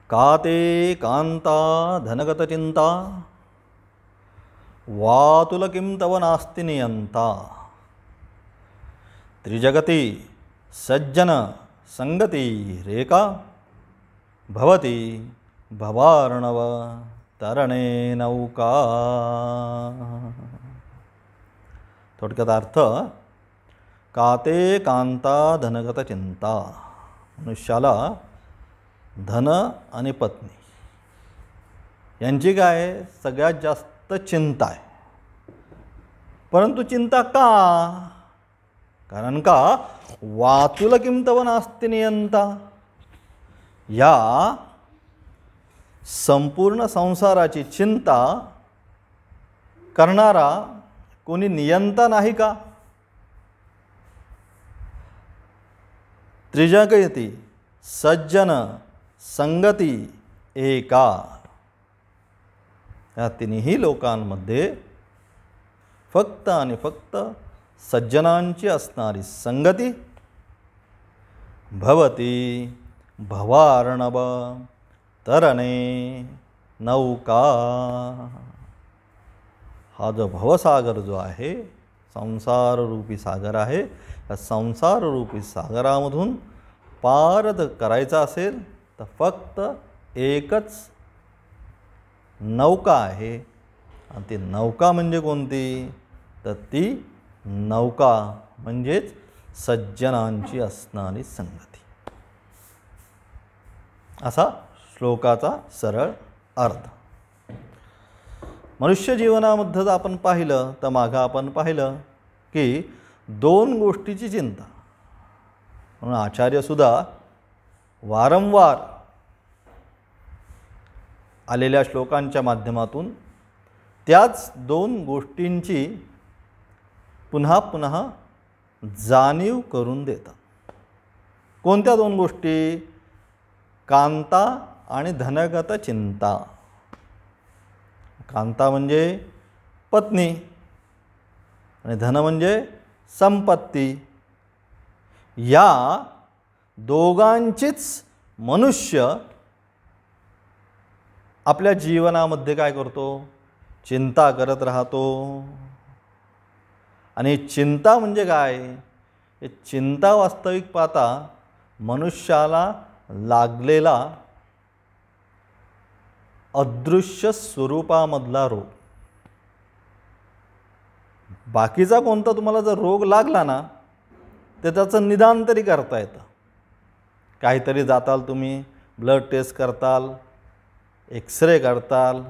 का ते कांता धनगतचिंता वातुल किं तव नास्ति नियंता त्रिजगती सज्जन संगती रेका भवती भवार्णव तरणे नौका। थोडक्यात अर्थ, काते कांता धनगत चिंता, मनुष्याला धन आणि पत्नी यांची काय सगळ्यात जास्त चिंता आहे. परंतु चिंता का? कारण का वातुल किं तव नास्ति नियंता, या संपूर्ण संसाराची चिंता करणारा कोणी नियंता नाही का? त्रिजगती सज्जन संगती एका, या तिन्ही लोकांमध्ये फक्त आणि फक्त सज्जनांची असणारी संगती भवती भवार्णव तरणे नौका. हा जो भवसागर जो आहे, संसार रूपी सागर आहे, या संसार रूपी सागरामधून पार करायचा असेल तर फक्त एकच नौका आहे. आणि ती नौका म्हणजे कोणती? तर ती नौका म्हणजेच सज्जनांची असणारी संगती. असा श्लोकाचा सरळ अर्थ. मनुष्य जीवनामध्ये जर आपण पाहिलं तर मागं आपण पाहिलं की दोन गोष्टीची चिंता. म्हणून आचार्यसुद्धा वारंवार आलेल्या श्लोकांच्या माध्यमातून त्याच दोन गोष्टींची पुन्हा पुन्हा जाणीव करून देतात. कोणत्या दोन गोष्टी? कांता आणि धनगत चिंता. कांता म्हणजे पत्नी आणि धन म्हणजे संपत्ती. या दोघांचीच मनुष्य आपल्या जीवनामध्ये काय करतो? चिंता करत राहतो. आणि चिंता म्हणजे काय? हे चिंता वास्तविक पाहता मनुष्याला लागलेला अदृश्य स्वरूपामधला रोग. बाकीचा कोणता तुम्हाला जर रोग लागला ना तर त्याचं निदान तरी करता येतं. काहीतरी जाताल तुम्ही, ब्लड टेस्ट करताल, एक्सरे करताल,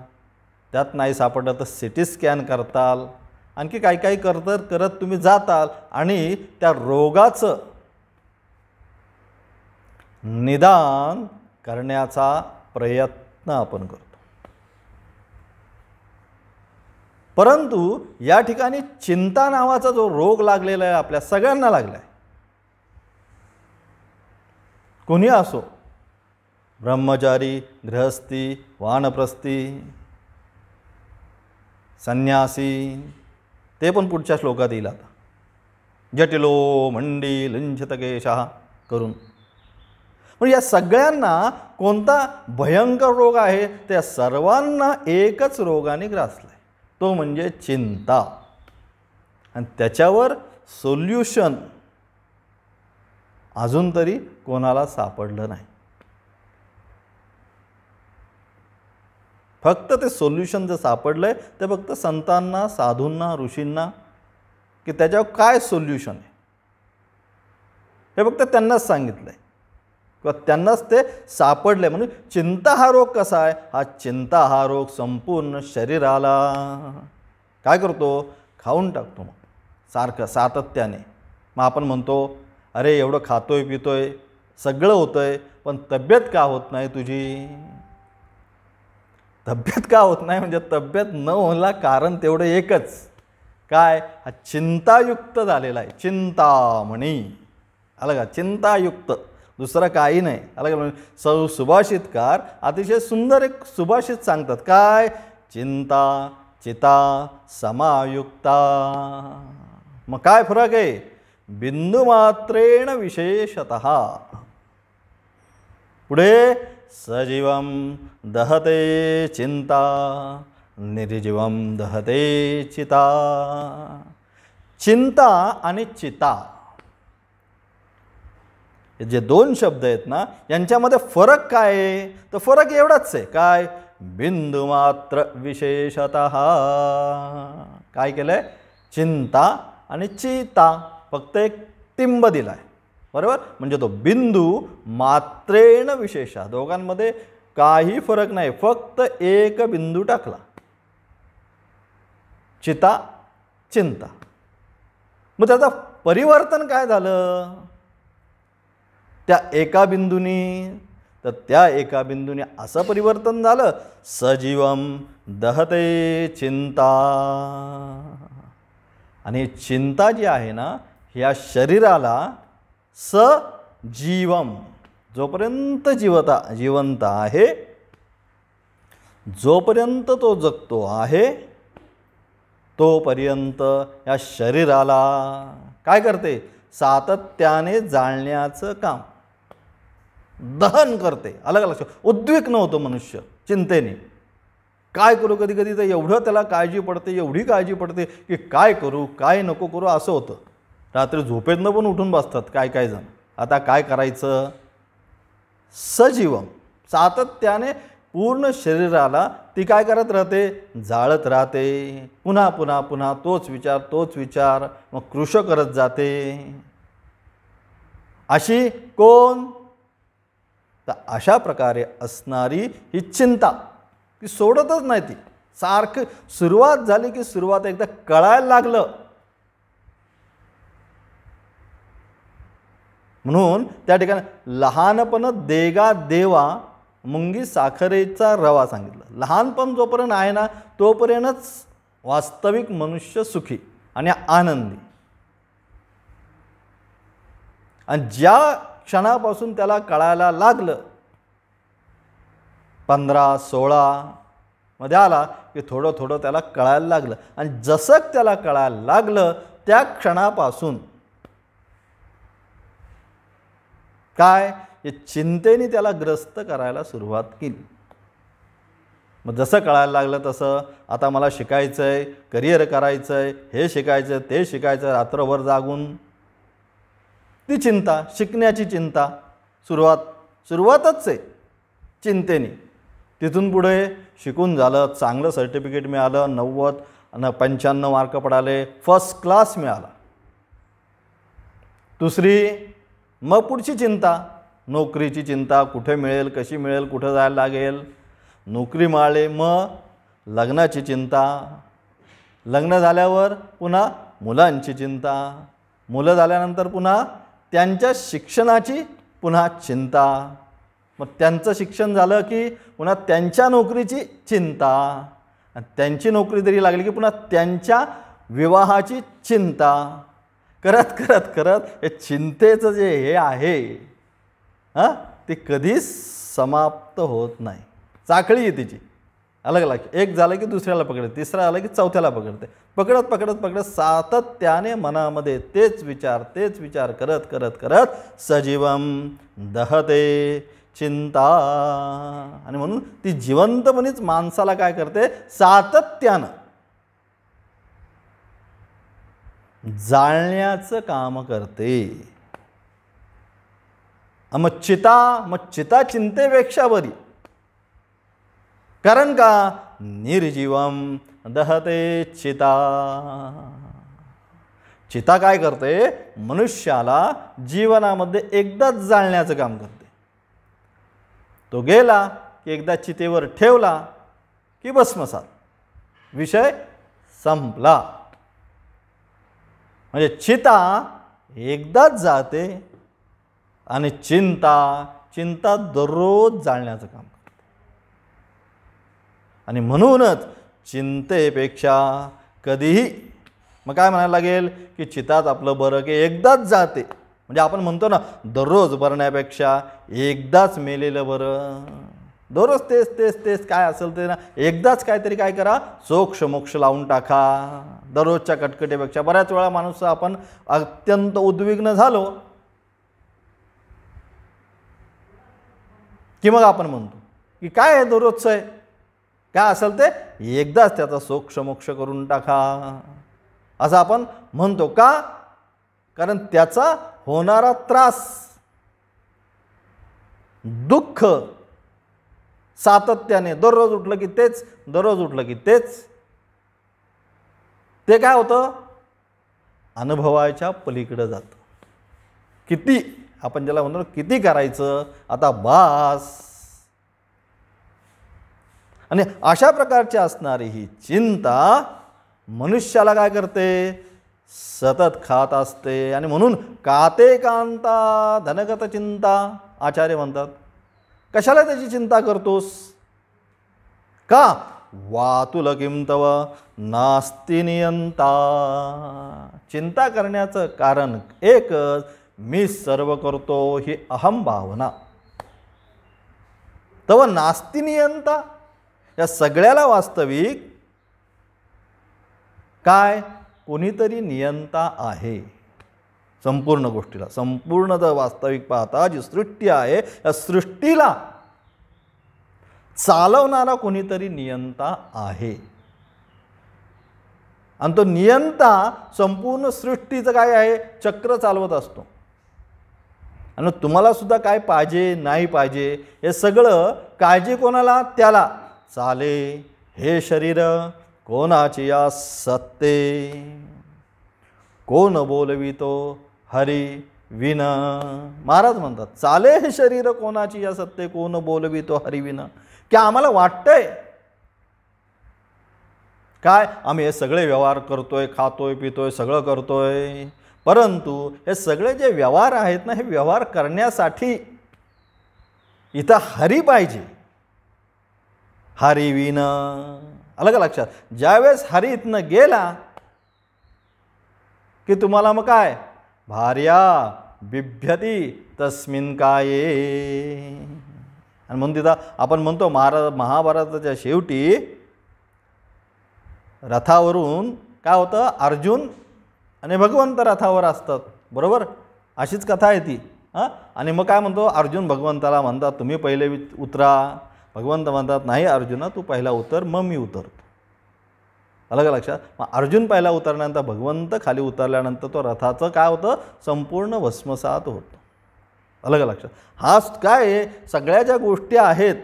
त्यात नाही सापडलं तर सिटी स्कॅन करताल, आणखी काही काही करत तुम्ही जाताल आणि त्या रोगाचं निदान करण्याचा प्रयत्न आपण करतो. परंतु या ठिकाणी चिंता नावाचा जो रोग लागलेला आहे, आपल्या सगळ्यांना लागला आहे. कोणी असो, ब्रह्मचारी, गृहस्थी, वानप्रस्थी, संन्यासी, ते पण पुढच्या श्लोकात येईल. आता जटिलो मंडी लुंछतकेशः करून. म्हणजे या सगळ्यांना कोणता भयंकर रोग आहे? त्या सर्वांना एकच रोगाने ग्रासलाय, तो म्हणजे चिंता. आणि त्याच्यावर सोल्युशन अजून तरी कोणाला सापडलं नाही. फक्त ते सोल्युशन जे सापडलंय ते फक्त संतांना, साधूंना, ऋषींना, की त्याच्यावर काय सोल्युशन आहे हे फक्त त्यांनाच सांगितलंय किंवा त्यांनाच ते सापडले. म्हणून चिंता हा रोग कसा आहे? हा चिंता हा रोग संपूर्ण शरीराला काय करतो? खाऊन टाकतो. मग सारखं सातत्याने. मग आपण म्हणतो अरे एवढं खातोय पितोय सगळं होतंय पण तब्येत का होत नाही तुझी? तब्येत का होत नाही म्हणजे तब्येत न होण्याला कारण तेवढं एकच, काय? हा चिंतायुक्त झालेला आहे. चिंतामणी, आलं का? चिंतायुक्त, दुसरं काही नाही. आलं का? सुभाषितकार अतिशय सुंदर एक सुभाषित सांगतात. काय? चिंता चिता समायुक्ता. मग काय फरक आहे? बिंदुमात्रेण विशेषतः. पुढे सजीवम दहते चिंता निर्जीवम दहते चिता. चिंता आणि चिता हे जे दोन शब्द आहेत ना, यांच्यामध्ये फरक काय आहे? तर फरक एवढाच आहे, काय? बिंदू मात्र विशेषतः. काय केलंय? चिंता आणि चिता फक्त एक टिंब दिलाय, बरोबर? म्हणजे तो बिंदू मात्रेण विशेषा, दोघांमध्ये काही फरक नाही, फक्त एक बिंदू टाकला. चिता चिंता. मग त्याचं परिवर्तन काय झालं त्या एका बिंदूनी? तर त्या एका बिंदूने असं परिवर्तन झालं, सजीवम दहते चिंता. आणि चिंता जी आहे ना, ह्या शरीराला सजीवम, जोपर्यंत जिवंत आहे, जोपर्यंत तो जगतो आहे, तोपर्यंत या शरीराला काय करते? सातत्याने जाळण्याचं काम, दहन करते. अलग अलग उद्विग्न होतो मनुष्य चिंतेने. काय करू? कधी कधी तर एवढं त्याला काळजी पडते, एवढी काळजी पडते की काय करू काय नको करू असं होतं. रात्री झोपेतनं पण उठून बसतात काय काय जण. आता काय करायचं? सजीवम, सातत्याने पूर्ण शरीराला ती काय करत राहते? जाळत राहते. पुन्हा पुन्हा पुन्हा तोच विचार, मग कृश करत जाते. अशी कोण? तर अशा प्रकारे असणारी ही चिंता, ती सोडतच नाही. ती सारखं सुरुवात झाली की सुरुवात एकदा कळायला लागलं, म्हणून त्या ठिकाणी लहानपण देगा देवा मुंगी साखरेचा रवा सांगितलं. लहानपण जोपर्यंत आहे ना, तोपर्यंतच वास्तविक मनुष्य सुखी आणि आनंदी. आणि ज्या क्षणापासून त्याला कळायला लागलं, 15-16 मध्ये आला की थोडं थोडं त्याला कळायला लागलं. आणि जसं त्याला कळायला लागलं त्या क्षणापासून काय? हे चिंतेने त्याला ग्रस्त करायला सुरुवात केली. मग जसं कळायला लागलं तसं आता मला शिकायचं आहे, करिअर करायचं आहे, हे शिकायचं ते शिकायचं, रात्रभर जागून ती चिंता, शिकण्याची चिंता. सुरुवातच आहे चिंतेने. तिथून पुढे शिकून झालं, चांगलं सर्टिफिकेट मिळालं, 90 आणि 95 मार्क पडाले, फर्स्ट क्लास मिळाला. दुसरी मग पुढची चिंता, नोकरीची चिंता, कुठे मिळेल, कशी मिळेल, कुठं जायला लागेल. नोकरी मिळाली, मग लग्नाची चिंता. लग्न झाल्यावर पुन्हा मुलांची चिंता. मुलं झाल्यानंतर पुन्हा त्यांच्या शिक्षणाची पुन्हा चिंता. मग त्यांचं शिक्षण झालं की पुन्हा त्यांच्या नोकरीची चिंता. त्यांची नोकरी जरी लागली की पुन्हा त्यांच्या विवाहाची चिंता. करत करत करत हे चिंतेचं जे हे आहे ते कधीच समाप्त होत नाही. साखळी आहे तिची, अलग अलग. एक झालं की दुसऱ्याला पकडते, तिसरा झालं की चौथ्याला पकडते. पकडत पकडत पकडत सातत्याने मनामध्ये तेच विचार करत करत करत सजीवम दहते चिंता. आणि म्हणून ती जिवंतपणीच माणसाला काय करते? सातत्यानं जाळण्याचं काम करते. मग चिता चिंतेपेक्षा बरी. कारण का? निर्जीवम दहते चिता. चिता काय करते? मनुष्याला जीवनामध्ये एकदाच जाळण्याचं काम करते. तो गेला की एकदा चितेवर ठेवला की भस्मसात, विषय संपला. म्हणजे चिता एकदाच जाते आणि चिंता दररोज जाळण्याचं काम करते. आणि म्हणूनच चिंतेपेक्षा कधीही, मग काय म्हणायला लागेल की चिताच आपलं बरं की एकदाच जाते. म्हणजे आपण म्हणतो ना, दररोज बरण्यापेक्षा एकदाच मेलेलं बरं. दररोज तेच काय असेल ते ना, एकदाच काहीतरी काय करा, सोक्ष मोक्ष लावून टाका. दररोजच्या कटकटीपेक्षा बऱ्याच वेळा माणूस आपण अत्यंत उद्विग्न झालो की मग आपण म्हणतो की काय आहे दररोजचं आहे, काय असेल ते एकदाच त्याचा सोक्षमोक्ष करून टाका, असं आपण म्हणतो. का? कारण त्याचा होणारा त्रास, दुःख सातत्याने दररोज उठलं की तेच, दररोज उठलं की तेच, ते काय होतं, अनुभवाच्या पलीकडे जातं. किती आपण ज्याला म्हणतो किती करायचं, आता बास. आणि अशा प्रकारची असणारी ही चिंता मनुष्याला काय करते, सतत खात असते. आणि म्हणून काते कांता धनगत चिंता आचार्य म्हणतात. कशाला त्याची चिंता करतोस? का? वातुल किम तव नास्ति नियंता. चिंता करण्याचं कारण एकच, मी सर्व करतो ही अहम भावना. तव नास्ति नियंता, या सगळ्याला वास्तविक काय, कोणीतरी नियंता आहे. संपूर्ण गोष्टीला, संपूर्ण जर वास्तविक पाहता जी सृष्टी आहे, या सृष्टीला चालवणारा कोणीतरी नियंता आहे. आणि तो नियंता संपूर्ण सृष्टीचं काय आहे, चक्र चालवत असतो. आणि तुम्हाला सुद्धा काय पाहिजे नाही पाहिजे हे सगळं काळजी कोणाला, त्याला. चाले हे शरीर कोणाची या सत्ते, कोण बोलवितो हरी विन. महाराज म्हणतात चाले हे शरीर कोणाची या सत्ते, कोण बोलवितो हरी विन. की आम्हाला वाटतंय काय, आम्ही हे सगळे व्यवहार करतोय, खातोय पितोय, सगळं करतोय, परंतु हे सगळे जे व्यवहार आहेत ना, हे व्यवहार करण्यासाठी इथं हरी पाहिजे. हरी विन. अलग लक्षात, ज्यावेळेस हरी इथनं गेला की तुम्हाला मग काय, भार्या बिभ्यती तस्मिन काये. आणि म्हणून तिथं आपण म्हणतो महाभारताच्या शेवटी रथावरून काय होतं, अर्जुन आणि भगवंत रथावर असतात, बरोबर, अशीच कथा आहे ती. आणि मग काय म्हणतो, अर्जुन भगवंताला म्हणतात तुम्ही पहिले उतरा. भगवंत म्हणतात नाही अर्जुना, तू पहिला उतर, मग मी उतरतो. अलग लक्षात. मग अर्जुन पहिला उतरल्यानंतर भगवंत खाली उतरल्यानंतर तो रथाचं काय होतं, संपूर्ण भस्मसात होतं. अलग लक्षात. हाच काय आहे, सगळ्या ज्या गोष्टी आहेत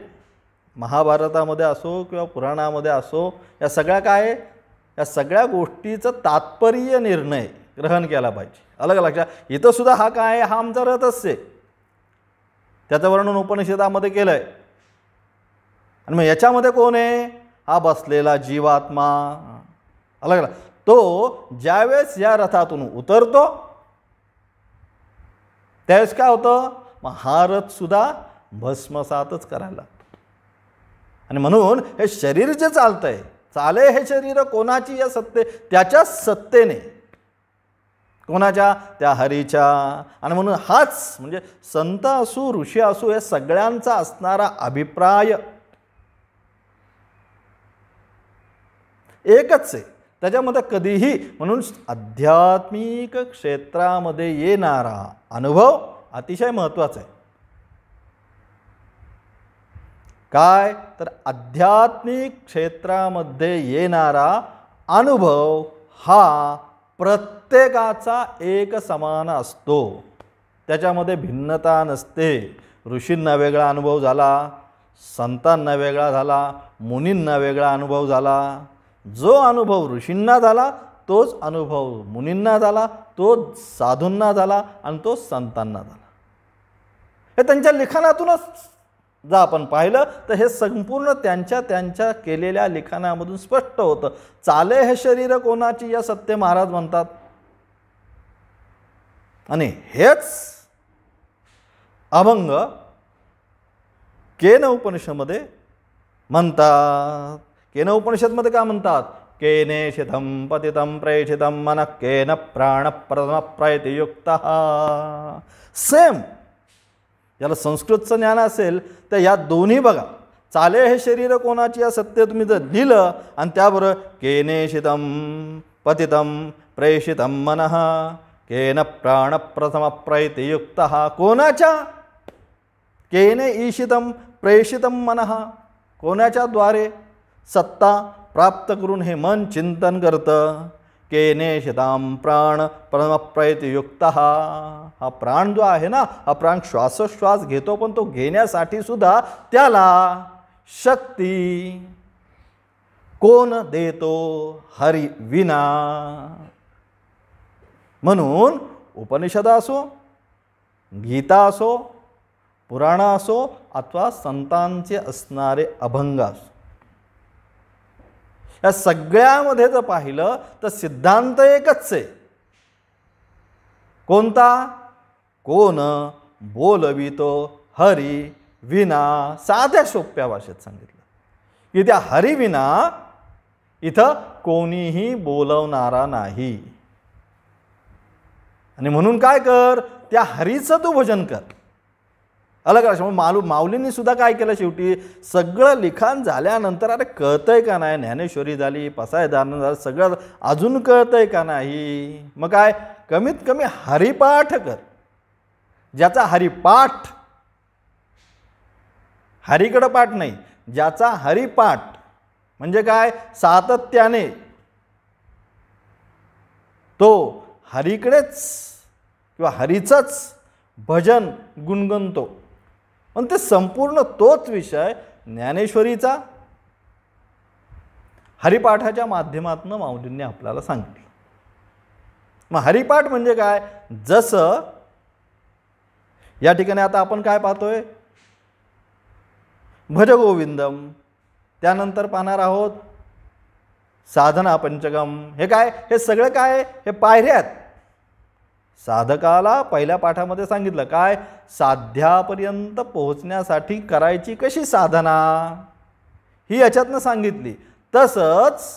महाभारतामध्ये असो किंवा पुराणामध्ये असो, या सगळ्या काय आहे, या सगळ्या गोष्टीचं तात्पर्य निर्णय ग्रहण केला पाहिजे. अलग लक्षात. इथं सुद्धा हा काय आहे, हा आमचा रथच आहे, त्याचं वर्णन उपनिषदामध्ये केलं आहे. आणि मग याच्यामध्ये कोण आहे, हा बसलेला जीवात्मा. अलग अलग. तो ज्यावेळेस या रथातून उतरतो त्यावेळेस काय होतं, मग हा रथ सुद्धा भस्मसातच करायला लागतो. आणि म्हणून हे शरीर जे चालतंय, चाले हे शरीर कोणाची या सत्ते, त्याच्याच सत्तेने, कोणाच्या, त्या हरीच्या. आणि म्हणून हाच म्हणजे संत असू ऋषी असू या सगळ्यांचा असणारा अभिप्राय एकच आहे. त्याच्यामध्ये कधीही, म्हणून आध्यात्मिक क्षेत्रामध्ये येणारा अनुभव अतिशय महत्त्वाचा आहे. काय तर आध्यात्मिक क्षेत्रामध्ये येणारा अनुभव हा प्रत्येकाचा एक समान असतो, त्याच्यामध्ये भिन्नता नसते. ऋषींना वेगळा अनुभव झाला, संतांना वेगळा झाला, मुनींना वेगळा अनुभव झाला. जो अनुभव ऋषींना झाला तोच अनुभव मुनींना झाला, तो साधूंना झाला आणि तो संतांना झाला. हे त्यांच्या लिखाणातूनच जर आपण पाहिलं तर हे संपूर्ण त्यांच्या त्यांच्या केलेल्या लिखाणामधून स्पष्ट होतं. चाले हे शरीर कोणाची या सत्य महाराज म्हणतात. आणि हेच अभंग केन उपनिषदमध्ये म्हणतात. केन उपनिषदमध्ये काय म्हणतात, केने शिथम पतितम प्रेषितम मन केन प्राण प्रथम प्रयतियुक्तः. सेम याला संस्कृतचं ज्ञान असेल तर या दोन्ही बघा, चाले हे शरीर कोणाची या सत्य तुम्ही जर लिहिलं आणि त्याबरोबर केने शितम पतितम प्रेषितम मनः केन प्राण प्रथम प्रयतियुक्तः. कोणाच्या, केने ईशितम प्रेषितम मनः, कोणाच्या द्वारे सत्ता प्राप्त करून हे मन चिंतन करतं. केने शिताम प्राण परमप्रयतयुक्त, हा प्राण जो आहे ना, हा प्राण श्वासोश्वास घेतो, पण तो घेण्यासाठी सुद्धा त्याला शक्ती कोण देतो? हरी विना. म्हणून उपनिषद असो, गीता असो, पुराण असो, अथवा संतांचे असणारे अभंग असो, या सगळ्यामध्ये जर पाहिलं तर सिद्धांत एकच आहे. कोणता? कोण बोलवितो हरी विना. साध्या सोप्या भाषेत सांगितलं की त्या हरी विना इथं कोणीही बोलवणारा नाही. आणि म्हणून काय कर, त्या हरीचं तू भजन कर. अलग माऊलींनी सुद्धा काय केलं, शेवटी सगळं लिखाण झाल्यानंतर अरे कळतंय का नाही, ज्ञानेश्वरी झाली, पसायदान झालं, सगळं अजून कळतंय का नाही, मग काय कमीत कमी हरिपाठ कर. ज्याचा हरिपाठ, हरीकडं पाठ नाही, ज्याचा हरिपाठ म्हणजे काय, सातत्याने तो हरीकडेच किंवा हरीचंच भजन गुणगणतो. पण ते संपूर्ण तोच विषय ज्ञानेश्वरीचा हरिपाठाच्या माध्यमातून माऊलींनी आपल्याला सांगितलं. मग हरिपाठ म्हणजे काय, जसं या ठिकाणी आता आपण काय पाहतोय, भज गोविंदम, त्यानंतर पाहणार आहोत साधना पंचगम. हे काय, हे सगळं काय, हे पायऱ्या आहेत. साधकाला पहिल्या पाठामध्ये सांगितलं काय, साध्यापर्यंत पोहोचण्यासाठी करायची कशी साधना, ही याच्यातनं सांगितली. तसंच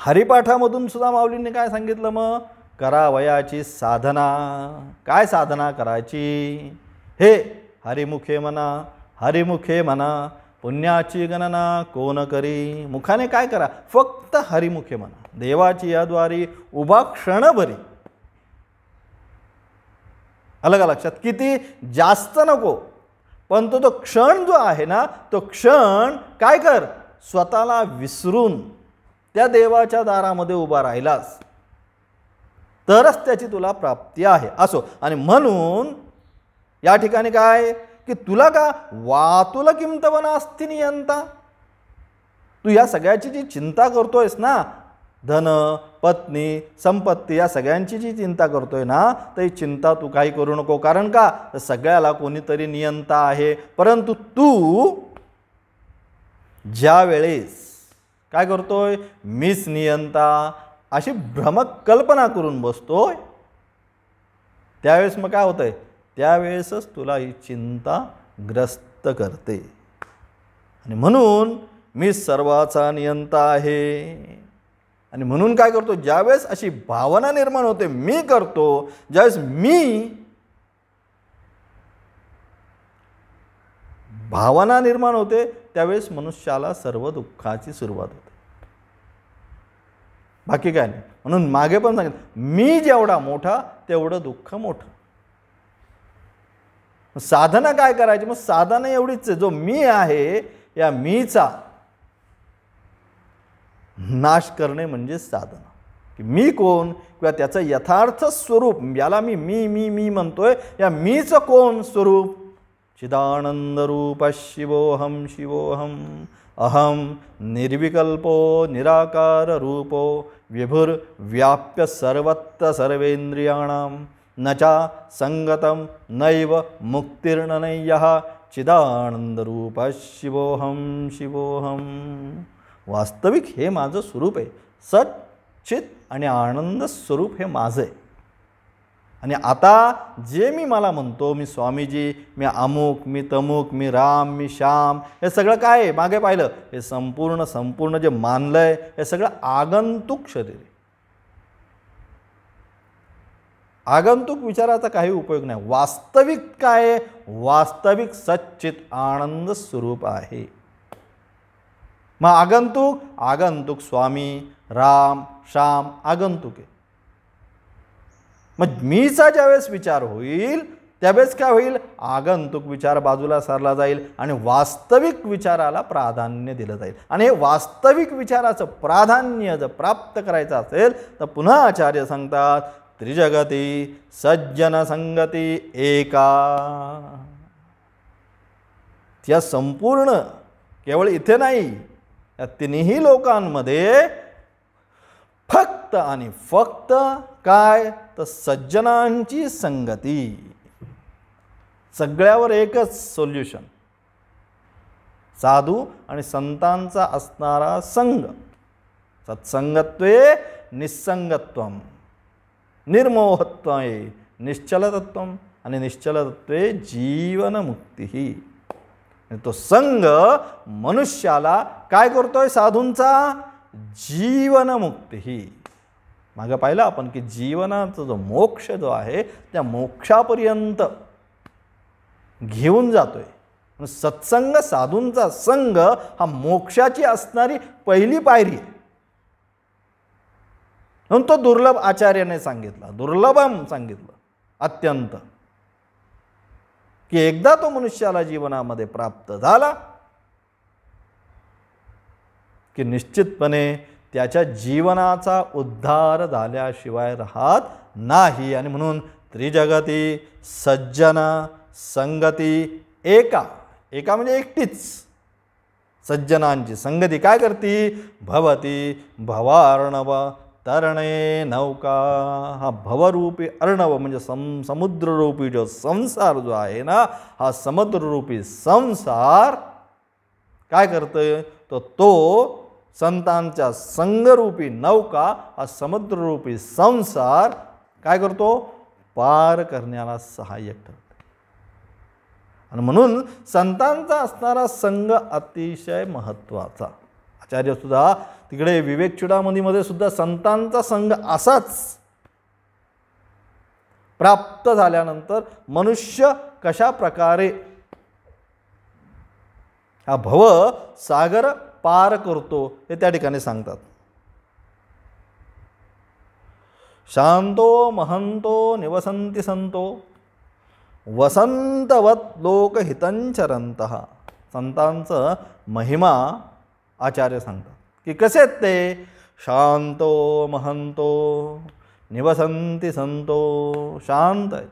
हरिपाठामधून सुद्धा माऊलींनी काय सांगितलं, मग करावयाची साधना. काय साधना करायची, हे हरिमुखे म्हणा, हरिमुखे म्हणा, पुण्याची गणना कोण करी. मुखाने काय करा, फक्त हरिमुखे म्हणा, देवाची याद्वारी उभा क्षणभरी. अलग लक्षात, किती जास्त नको, पण तो क्षण जो आहे ना, तो क्षण काय कर, स्वतःला विसरून त्या देवाच्या दारामध्ये उभा राहिलास तरच त्याची तुला प्राप्ती आहे. असो, आणि म्हणून या ठिकाणी काय की तुला का वातुल किंतवना अस्ति नियंता, तू या सगळ्याची जी चिंता करतोयस ना, धन पत्नी संपत्ती या सगळ्यांची जी चिंता करतोय ना, तर ही चिंता तू काही करू नको. कारण का, सगळ्याला कोणीतरी नियंता आहे. परंतु तू ज्या वेळेस काय करतोय, मीच नियंता अशी भ्रमक कल्पना करून बसतोय, त्यावेळेस मग काय होतंय, त्यावेळेसच तुला ही चिंता ग्रस्त करते. आणि म्हणून मी सर्वाचा नियंता आहे. आणि म्हणून काय करतो, ज्यावेळेस अशी भावना निर्माण होते मी करतो, ज्यावेळेस मी भावना निर्माण होते, त्यावेळेस मनुष्याला सर्व दुःखाची सुरुवात होते. बाकी काय नाही. म्हणून मागे पण सांगितलं, मी जेवढा मोठा तेवढं दुःख मोठं. साधना काय करायची, मग साधना एवढीच आहे, जो मी आहे या मीचा नाश करणे म्हणजे साधना. की मी कोण किंवा त्याचं यथार्थ स्वरूप, याला मी मी मी मी म्हणतोय, या मीचं कोण स्वरूप, चिदानंद रूप शिवोहम शिवोहम अहम निर्विकल्पो निराकार रूपो विभुर व्याप्य सर्वत्र सर्वेंद्रियाणाम नचा संगतम नैव मुक्तिर्नयः चिदानंद रूप शिवोहम शिवोहम. वास्तविक हे माझं स्वरूप आहे, सत चित आणि आनंद स्वरूप हे माझं आहे. आणि आता जे मी मला म्हणतो, मी स्वामीजी, मी अमुक, मी तमुक, मी राम, मी श्याम, हे सगळं काय आहे, मागे पाहिलं, हे संपूर्ण जे मानलंय हे सगळं आगंतुक शरीर आहे. आगंतुक विचाराचा काही उपयोग नाही. वास्तविक काय आहे, वास्तविक सच्चित आनंद स्वरूप आहे. मग आगंतुक स्वामी, राम, श्याम आगंतुक आहे. मग मीचा ज्यावेळेस विचार होईल त्यावेळेस काय होईल, आगंतुक विचार बाजूला सारला जाईल आणि वास्तविक विचाराला प्राधान्य दिलं जाईल. आणि हे वास्तविक विचाराचं प्राधान्य जर प्राप्त करायचं असेल तर पुन्हा आचार्य सांगतात, त्रिजगती सज्जन संगती एका. त्या संपूर्ण केवळ इथे नाही, या तिन्ही लोकांमध्ये फक्त आणि फक्त काय, तर सज्जनांची संगती. सगळ्यावर एकच सोल्युशन, साधू आणि संतांचा असणारा संग. सत्संगत्वे निस्संगत्वम, निर्मोहत्वे निश्चलतत्वम आणि निश्चलतत्वे जीवनमुक्ती. तो संग मनुष्याला काय करतोय, साधूंचा जीवनमुक्ती. मागं पाहिलं आपण की जीवनाचा जो मोक्ष जो आहे त्या मोक्षापर्यंत घेऊन जातोय. सत्संग साधूंचा संग हा मोक्षाची असणारी पहिली पायरी आहे. म्हणून तो दुर्लभ आचार्याने सांगितला, दुर्लभम सांगितलं अत्यंत, की एकदा तो मनुष्याला जीवनामध्ये प्राप्त झाला की निश्चितपणे त्याच्या जीवनाचा उद्धार झाल्याशिवाय राहत नाही. आणि म्हणून त्रिजगती सज्जन संगती एका. एका म्हणजे एकटीच. सज्जनांची संगती काय करती, भवती भवार्णव तरणे नौका. हा भवरूपी अर्णव म्हणजे समुद्ररूपी जो संसार जो आहे ना, हा समुद्ररूपी संसार काय करतोय, तो संतांच्या संगरूपी नौका हा समुद्ररूपी संसार काय करतो, पार करण्याला सहाय्यक ठरतो. आणि म्हणून संतांचा असणारा संग अतिशय महत्त्वाचा. आचार्य सुद्धा तिकडे विवेक चूडामणीमध्ये सुद्धा संतांचा संग असाच प्राप्त झाल्यानंतर मनुष्य कशा प्रकारे हा भव सागर पार करतो हे त्या ठिकाणी सांगतात. शांतो महंतो निवसंती संतो वसंतवत लोकहितंचरंतः. संतांचं महिमा आचार्य सांगतात की कसे आहेत ते, शांतो महंतो निवसंती संतो. शांत आहेत,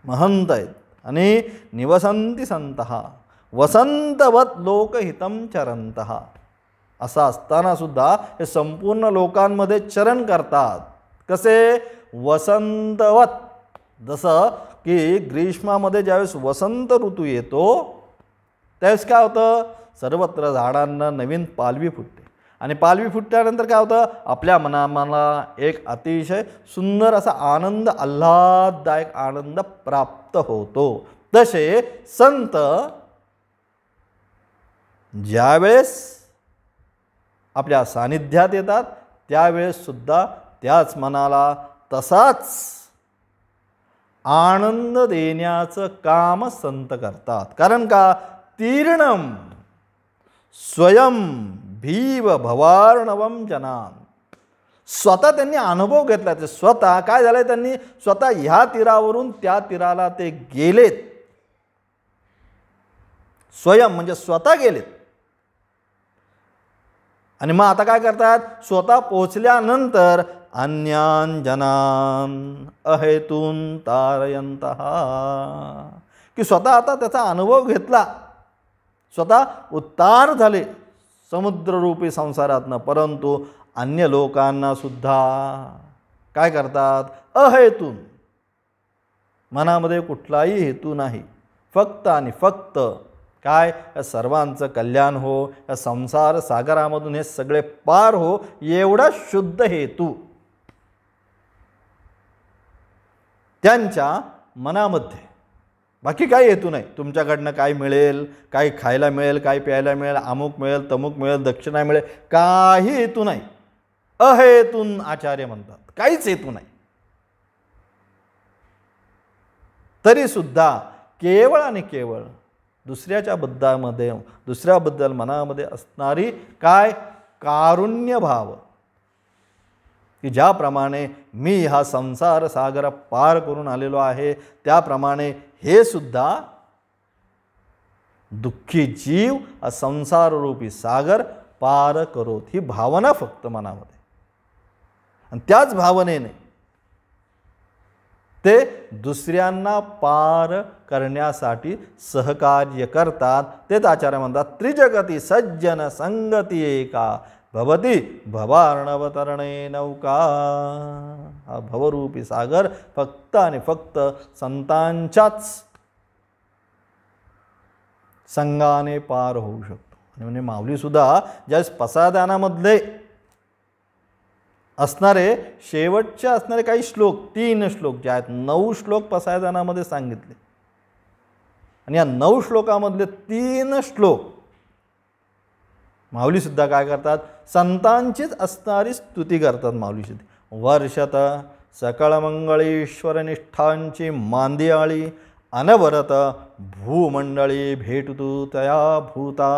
महंत आहेत आणि निवसंती संतः वसंतवत लोकहितं चरंतः. असं असताना सुद्धा हे संपूर्ण लोकांमध्ये चरण करतात. कसे, वसंतवत. जसं की ग्रीष्मामध्ये ज्यावेळेस वसंत ऋतू येतो त्यावेळेस काय होतं, सर्वत्र झाडांना नवीन पालवी फुटते. आणि पालवी फुटल्यानंतर काय होतं, आपल्या मनाला एक अतिशय सुंदर असा आनंद, आल्हाददायक आनंद प्राप्त होतो. तसे संत ज्यावेळेस आपल्या सानिध्यात येतात त्यावेळेस सुद्धा त्याच मनाला तसाच आनंद देण्याचं काम संत करतात. कारण का, तीर्णम स्वयं भीव भवार्णवम जनान. स्वतः त्यांनी अनुभव घेतला. ते स्वतः काय झालंय, त्यांनी स्वतः ह्या तीरावरून त्या तीराला ते गेलेत. स्वयं म्हणजे स्वतः गेलेत. आणि मग आता काय करतात, स्वतः पोचल्यानंतर अन्यान जनान अहेतून तारयंतः. की स्वतः आता त्याचा अनुभव घेतला, स्वतः उतार झाले समुद्ररूपी संसारातनं, परंतु अन्य लोकांना सुद्धा काय करतात, अहेतून, मनामध्ये कुठलाही हेतू नाही, फक्त आणि फक्त काय, या सर्वांचं कल्याण हो, या संसार सागरामधून हे सगळे पार हो, एवढा शुद्ध हेतू त्यांच्या मनामध्ये. बाकी काही हेतू नाही. तुमच्याकडनं काय मिळेल, काय खायला मिळेल, काय प्यायला मिळेल, अमुक मिळेल, तमुक मिळेल, दक्षिणा मिळेल, काही हेतू नाही. अहेतून आचार्य म्हणतात, काहीच हेतू नाही. तरीसुद्धा केवळ आणि केवळ दुसऱ्याबद्दल मनामध्ये असणारी काय, कारुण्य भाव, की ज्याप्रमाणे मी हा संसार सागर पार करून आलेलो आहे, त्याप्रमाणे हे सुद्धा दुःखी जीव हा संसाररूपी सागर पार करोत, ही भावना फक्त मनामध्ये. आणि त्याच भावनेने ते दुसऱ्यांना पार करण्यासाठी सहकार्य करतात. तेच आचार्य म्हणतात, त्रिजगती सज्जन संगती एका भवती भवार्णवतरणे नौका. हा भवरूपी सागर फक्त आणि फक्त संतांच्याच संघाने पार होऊ शकतो. म्हणजे माऊलीसुद्धा ज्यावेळेस पसायदानामधले असणारे शेवटचे असणारे काही श्लोक, 3 श्लोक जे आहेत, 9 श्लोक पसायदानामध्ये सांगितले. आणि या 9 श्लोकामधले 3 श्लोक माऊलीसुद्धा काय करतात, संतांचीच असणारी स्तुती करतात. माऊलीसुद्धा वर्षत सकळ मंगळेश्वर निष्ठांची मांदियाळी अनवरत भूमंडळी भेटतू तया भूता.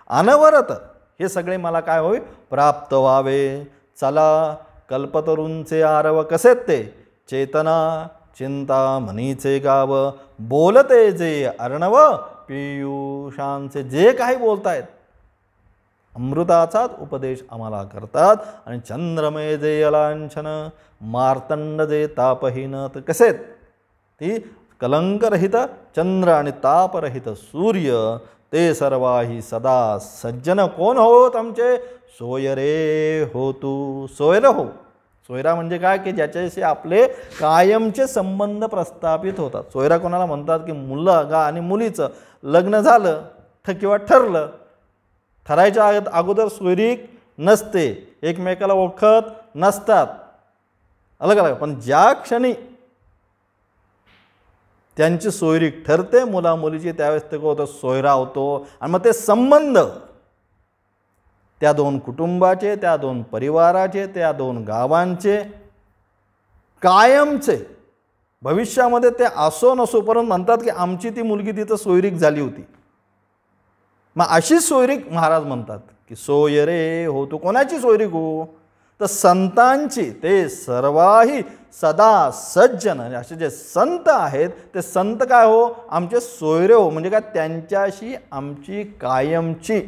अनवरत हे सगळे मला काय होय प्राप्त व्हावे. चला कल्पतरूंचे आरव कसे ते, चेतना चिंता मनीचे गाव. बोलते जे अर्णव पियुषांचे, जे काही बोलतायत अमृताचाच उपदेश आम्हाला करतात. आणि चंद्रमय जे यलांछन, मार्तंड जे तापहीन. तर कसे ती कलंकरहित चंद्र आणि तापरहित सूर्य, ते सर्वाही सदा सज्जन कोण होत आमचे, सोयरे हो तू. सोयर हो, सोयरा म्हणजे काय, की ज्याच्याशी आपले कायमचे संबंध प्रस्थापित होतात. सोयरा कोणाला म्हणतात, की मुलगा आणि मुलीचं लग्न झालं किंवा ठरलं, ठरायच्या अगोदर सोयरीक नसते, एकमेकाला ओळखत नसतात, अलग अलग. पण ज्या क्षणी त्यांची सोयरीक ठरते मुला मुलीची, त्यावेळेस ते होतं सोयरा होतो. आणि मग ते संबंध त्या 2 कुटुंबाचे, त्या 2 परिवाराचे, त्या 2 गावांचे कायमचे, भविष्यामध्ये ते असो नसो, परंतु म्हणतात की आमची ती मुलगी तिथं सोयरीक झाली होती. मग अशी सोयरीक महाराज म्हणतात की सोयरे हो तू. कोणाची सोयरीक हो, तर संतांची. ते सर्वाही सदा सज्जन, असे जे संत आहेत ते संत काय हो, आमचे सोयरे हो. म्हणजे काय, त्यांच्याशी आमची कायमची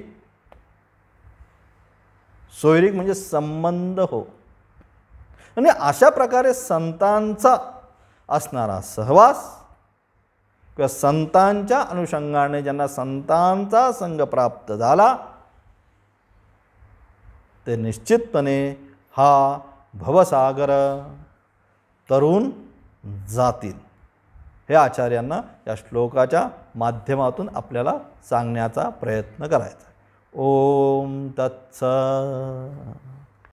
सोयरीक म्हणजे संबंध हो. आणि अशा प्रकारे संतांचा असणारा सहवास किंवा संतांच्या अनुषंगाने ज्यांना संतांचा संग प्राप्त झाला, ते निश्चितपणे हा भवसागर तरुण जातील. हे आचार्यांना या श्लोकाच्या माध्यमातून आपल्याला सांगण्याचा प्रयत्न करायचा. ओम तत्सत.